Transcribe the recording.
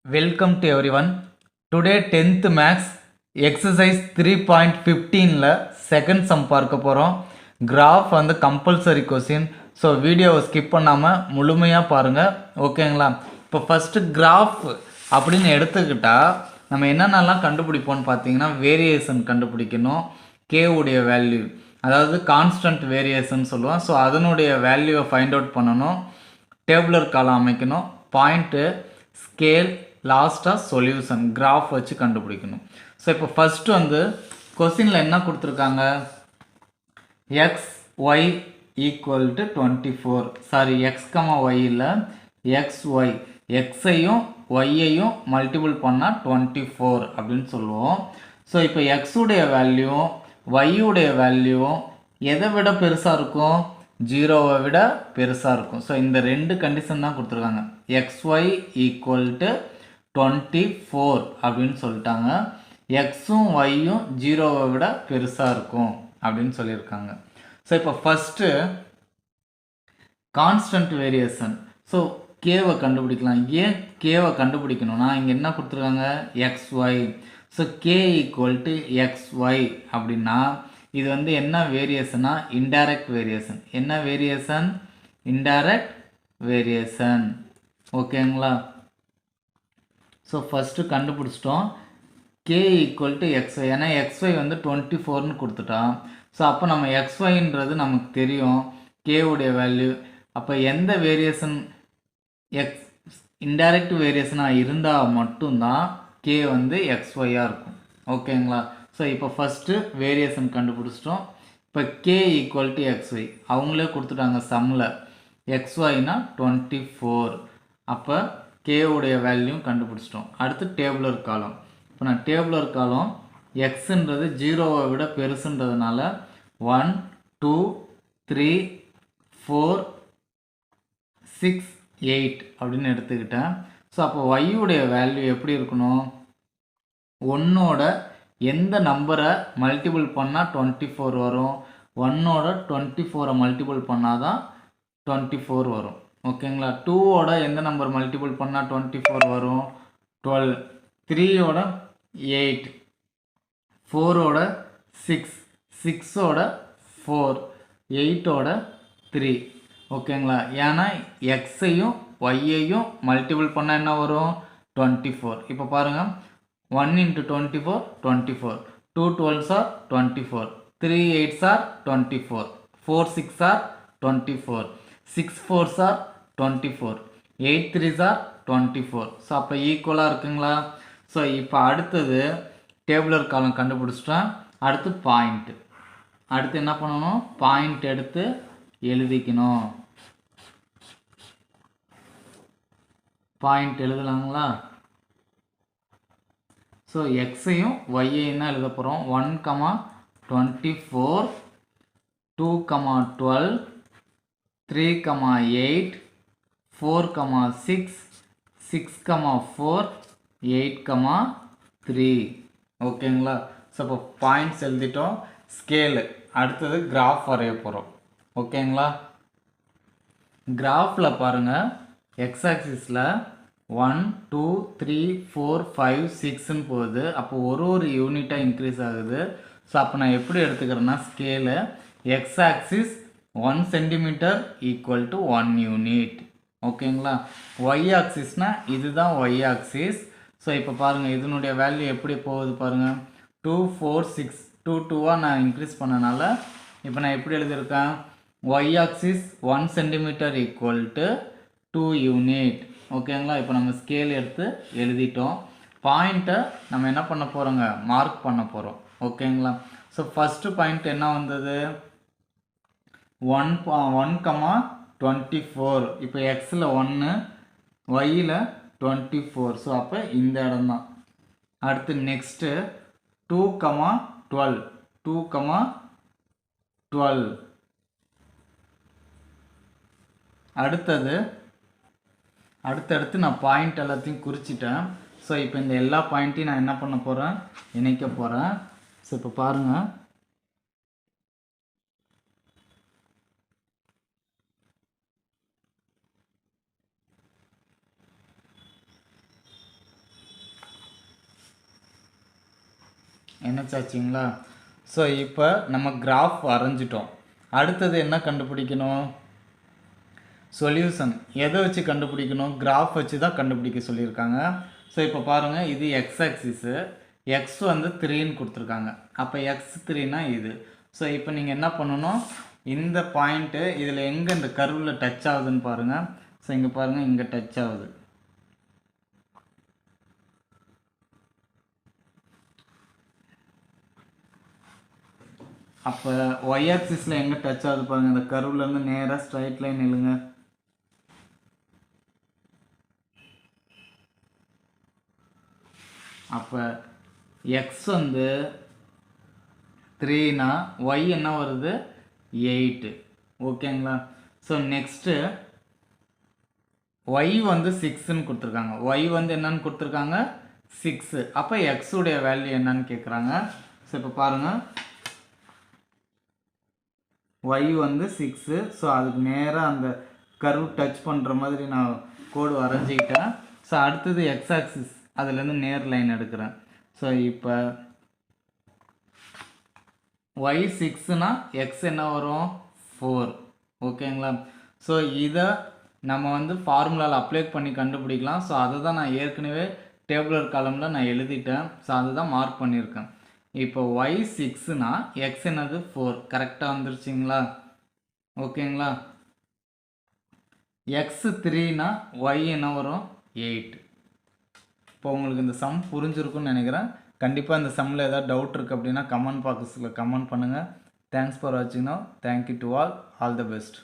Welcome to everyone. Today 10th Maths exercise 3.15ல second sum பார்க்க போகிறோம். கிராஃப் வந்து கம்பல்சரி கொஸ்டின். ஸோ வீடியோவை ஸ்கிப் பண்ணாமல் முழுமையாக பாருங்கள், ஓகேங்களா? இப்போ ஃபஸ்ட்டு கிராஃப் அப்படின்னு எடுத்துக்கிட்டால் நம்ம என்னென்னலாம் கண்டுபிடிப்போம்னு பார்த்தீங்கன்னா வேரியேஷன் கண்டுபிடிக்கணும், கேவுடைய வேல்யூ, அதாவது கான்ஸ்டன்ட் வேரியேஷன் சொல்லுவோம். ஸோ அதனுடைய வேல்யூவை ஃபைண்ட் அவுட் பண்ணணும், டேபுலர் காலம் அமைக்கணும், பாயிண்ட்டு, ஸ்கேல், லாஸ்ட்டாக சொல்யூஷன் கிராஃப் வச்சு கண்டுபிடிக்கணும். ஸோ இப்போ ஃபஸ்ட்டு வந்து கொஸ்டினில் என்ன கொடுத்துருக்காங்க, X y equal to 24, sorry x comma y இல்லை, எக்ஸ் ஒய், எக்ஸையும் ஒய்யையும் மல்டிபிள் பண்ணால் 24 அப்படின்னு சொல்லுவோம். ஸோ இப்போ எக்ஸுடைய வேல்யூவும் ஒய்யுடைய வேல்யூவும் எதை விட பெருசாக இருக்கும், ஜீரோவை விட பெருசாக இருக்கும். ஸோ இந்த ரெண்டு கண்டிஷன் தான் கொடுத்துருக்காங்க. எக்ஸ் ஒய் ஈக்குவல் டு 24 அப்படின்னு சொல்லிட்டாங்க. எக்ஸும் ஒய்யும் ஜீரோவை விட பெருசாக இருக்கும் அப்படின்னு சொல்லியிருக்காங்க. ஸோ இப்போ ஃபஸ்ட்டு கான்ஸ்டன்ட் வேரியேஷன். ஸோ கேவை கண்டுபிடிக்கலாம். ஏன் கேவை கண்டுபிடிக்கணும்னா இங்கே என்ன கொடுத்துருக்காங்க, எக்ஸ் ஒய். So k equal to x y அப்படின்னா இது வந்து என்ன வேரியேஷனா, இன்டைரக்ட் வேரியேஷன். என்ன வேரியேஷன், இன்டைரக்ட் வேரியேஷன், ஓகேங்களா? ஸோ ஃபஸ்ட்டு கண்டுபிடிச்சிட்டோம் கே ஈக்குவல் டு எக்ஸ்ஒய். ஏன்னா எக்ஸ்ஒய் வந்து 24ன்னு கொடுத்துட்டான். ஸோ அப்போ நம்ம எக்ஸ்ஒய்ன்றது நமக்கு தெரியும், கேவுடைய வேல்யூ. அப்போ எந்த வேரியேஷன் எக்ஸ் இன்டைரக்ட் வேரியேஷனாக இருந்தால் மட்டும்தான் கே வந்து எக்ஸ்ஒய்யாக இருக்கும், ஓகேங்களா? ஸோ இப்போ ஃபஸ்ட்டு வேரியேஷன் கண்டுபிடிச்சிட்டோம். இப்போ கே ஈக்குவல் டு எக்ஸ்ஒய் அவங்களே கொடுத்துட்டாங்க சம்மில், எக்ஸ்ஒய்னா 24. அப்போ கேவுடைய வேல்யூ கண்டுபிடிச்சிட்டோம். அடுத்து டேபுலர் காலம். இப்போ நான் டேபுலர் காலம் எக்ஸுன்றது ஜீரோவை விட பெருசுன்றதுனால 1 2 3 4 6 8 அப்படின்னு எடுத்துக்கிட்டேன். ஸோ அப்போ ஒய்யுடைய வேல்யூ எப்படி இருக்கணும், ஒன்னோட எந்த நம்பரை மல்டிபிள் பண்ணால் 24 வரும், ஒன்னோட 24 மல்டிபிள் பண்ணால் தான் 24 வரும், ஓகேங்களா? 2ஓட எந்த நம்பர் மல்டிபிள் பண்ணால் 24 வரும், 12. 3ஓட 8, 4ஓட 6, 6ஓட 4, 8ஓட 3, ஓகேங்களா? ஏன்னா எக்ஸையும் ஒய்யையும் மல்டிபிள் பண்ணால் என்ன வரும், 24. இப்போ பாருங்கள், 1 × 24 24, 2 12s are 24, 3 8s are 24, 4 6 are 24, 6 4s are 24, 8 3s are 24. So அப்போ ஈக்குவலாக இருக்குங்களா? ஸோ இப்போ அடுத்தது டேபுலர் காலம் கண்டுபிடிச்சிட்டோம். அடுத்து பாயிண்ட்டு. அடுத்து என்ன பண்ணணும், பாயிண்ட் எடுத்து எழுதிக்கணும். பாயிண்ட் எழுதலாங்களா? ஸோ எக்ஸையும் ஒய்யையும் தான் எழுத போகிறோம். 1, 24, 2, 12, 3, 8, 4, 6, 6, 4, 8, 3, ஓகேங்களா? ஸோ இப்போ பாயிண்ட்ஸ் எழுதிட்டோம். ஸ்கேலு. அடுத்தது கிராஃப் வரைய போகிறோம், ஓகேங்களா? கிராஃபில் பாருங்கள், எக்ஸ் ஆக்சிஸில் 1 2 3 4 5 6ன்னு போகுது. அப்போ ஒரு யூனிட்டாக இன்க்ரீஸ் ஆகுது. ஸோ அப்போ நான் எப்படி எடுத்துக்கிறேன்னா scale x axis 1 centimetre equal to 1 unit, ஓகேங்களா? ஒய் ஆக்சிஸ்னால் இதுதான் ஒய் ஆக்சிஸ். ஸோ இப்போ பாருங்கள் இதனுடைய வேல்யூ எப்படி போகுது பாருங்கள், 2 4 6, 2 2வாக நான் இன்க்ரீஸ் பண்ணனால இப்போ நான் எப்படி எழுதியிருக்கேன், y axis 1 centimetre equal to 2 unit, ஓகேங்களா? இப்போ நம்ம ஸ்கேல் எடுத்து எழுதிட்டோம். பாயிண்ட்டை நம்ம என்ன பண்ண போகிறோங்க, மார்க் பண்ண போகிறோம், ஓகேங்களா? ஸோ ஃபஸ்ட்டு பாயிண்ட் என்ன வந்தது, 1 24. இப்போ எக்ஸில் 1, ஒய்யில் 24. ஸோ அப்போ இந்த இடம் தான். அடுத்து நெக்ஸ்ட்டு 2, 12, 2, 12. அடுத்தடுத்து நான் பாயிண்ட் எல்லாத்தையும் குறிச்சிட்டேன். ஸோ இப்போ இந்த எல்லா பாயிண்ட்டையும் நான் என்ன பண்ண போகிறேன், இணைக்க போகிறேன். ஸோ இப்போ பாருங்கள், என்னச்சாச்சுங்களா? ஸோ இப்போ நம்ம கிராஃப் வரைஞ்சிட்டோம். அடுத்தது என்ன கண்டுபிடிக்கணும்? சொல்யூஷன் எதை வச்சு கண்டுபிடிக்கணும்? கிராஃப் வச்சு தான் கண்டுபிடிக்க சொல்லியிருக்காங்க. ஸோ இப்போ பாருங்கள், இது எக்ஸ் ஆக்சிஸு, எக்ஸ் வந்து 3ன்னு கொடுத்துருக்காங்க. அப்போ எக்ஸ் 3னா இது. ஸோ இப்போ நீங்கள் என்ன பண்ணணும், இந்த பாயிண்ட்டு இதில் எங்கே இந்த கர்வில் டச் ஆகுதுன்னு பாருங்கள். ஸோ இங்கே பாருங்கள், இங்கே டச் ஆகுது. அப்போ ஒய் ஆக்சிஸில் எங்கே டச் ஆகுது பாருங்கள், இந்த கர்வ்லேருந்து நேராக ஸ்ட்ரைட் லைன் நில்லுங்க. அப்போ எக்ஸ் வந்து 3னா ஒய் என்ன வருது, 8. ஓகேங்களா? ஸோ நெக்ஸ்ட்டு ஒய் வந்து 6ன்னு கொடுத்துருக்காங்க. ஒய் வந்து என்னன்னு கொடுத்துருக்காங்க, 6. அப்போ எக்ஸுடைய வேல்யூ என்னன்னு கேட்குறாங்க. ஸோ இப்போ பாருங்கள், ஒய் வந்து 6. ஸோ அதுக்கு நேராக அந்த கர்வ் டச் பண்ணுற மாதிரி நான் கோடு வரைஞ்சிக்கிட்டேன். ஸோ அடுத்தது எக்ஸ் ஆக்சிஸ், அதுலேருந்து நேர் லைன் எடுக்கிறேன். ஸோ இப்போ ஒய் 6னா எக்ஸ் என்ன வரும், 4. ஓகேங்களா? ஸோ இதை நம்ம வந்து ஃபார்முலாவில் அப்ளை பண்ணி கண்டுபிடிக்கலாம். ஸோ அதை தான் நான் ஏற்கனவே டேபிளர் காலமில் நான் எழுதிட்டேன். ஸோ அதுதான் மார்க் பண்ணியிருக்கேன். இப்போ ஒய் 6னா எக்ஸ் என்னது, 4. கரெக்டாக வந்துருச்சிங்களா? ஓகேங்களா? எக்ஸ் 3னா ஒய் என்ன வரும், 8. இப்போ உங்களுக்கு இந்த சம் புரிஞ்சிருக்குன்னு நினைக்கிறேன். கண்டிப்பாக இந்த சம்மில் ஏதாவது டவுட் இருக்குது அப்படின்னா கமெண்ட் பாக்ஸில் கமெண்ட் பண்ணுங்கள். தேங்க்ஸ் ஃபார் வாட்சிங். Now thank you to all the best.